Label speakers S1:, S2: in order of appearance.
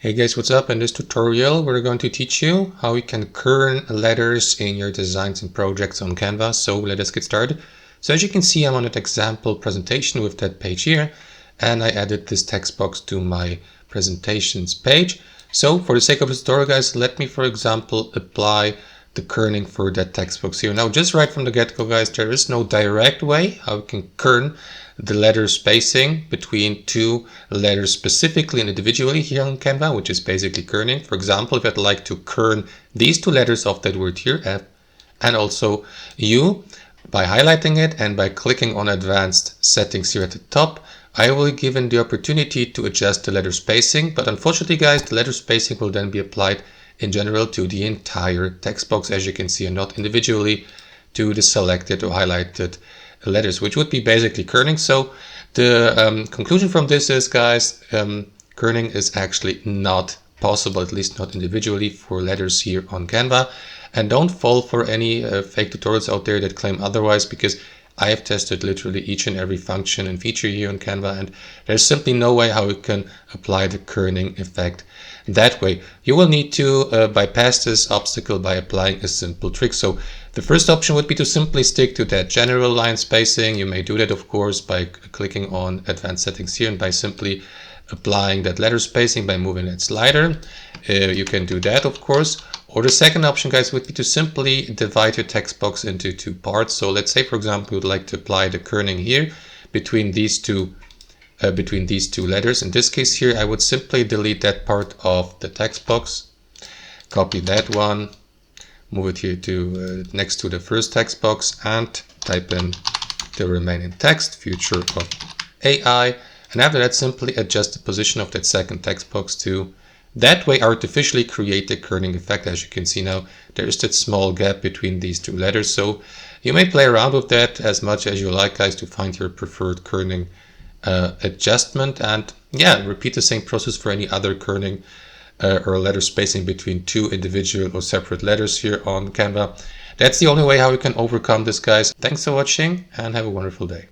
S1: Hey guys, what's up? In this tutorial we're going to teach you how you can kern letters in your designs and projects on Canva. So let us get started. So as you can see, I'm on an example presentation with that page here, and I added this text box to my presentations page. So for the sake of the tutorial, guys, let me, for example, apply the kerning for that text box here. Now, just right from the get-go, guys, there is no direct way how you can kern the letter spacing between two letters specifically and individually here on Canva, which is basically kerning. For example, if I'd like to kern these two letters of that word here, F, and also U, by highlighting it and by clicking on advanced settings here at the top, I will be given the opportunity to adjust the letter spacing. But unfortunately, guys, the letter spacing will then be applied in general to the entire text box, as you can see, and not individually to the selected or highlighted letters, which would be basically kerning. So the conclusion from this is, guys, kerning is actually not possible, at least not individually, for letters here on Canva. And don't fall for any fake tutorials out there that claim otherwise, because I have tested literally each and every function and feature here on Canva, and there's simply no way how you can apply the kerning effect that way. You will need to bypass this obstacle by applying a simple trick. So the first option would be to simply stick to that general line spacing. You may do that, of course, by clicking on advanced settings here and by simply applying that letter spacing by moving that slider. You can do that, of course. Or the second option, guys, would be to simply divide your text box into two parts. So let's say, for example, you would like to apply the kerning here between these two letters. In this case here, I would simply delete that part of the text box, copy that one, move it here to next to the first text box, and type in the remaining text, future of AI. And after that, simply adjust the position of that second text box to that way artificially create the kerning effect. As you can see now, there is that small gap between these two letters. So you may play around with that as much as you like, guys, to find your preferred kerning adjustment. And yeah, repeat the same process for any other kerning or letter spacing between two individual or separate letters here on Canva. That's the only way how you can overcome this, guys. Thanks for watching and have a wonderful day.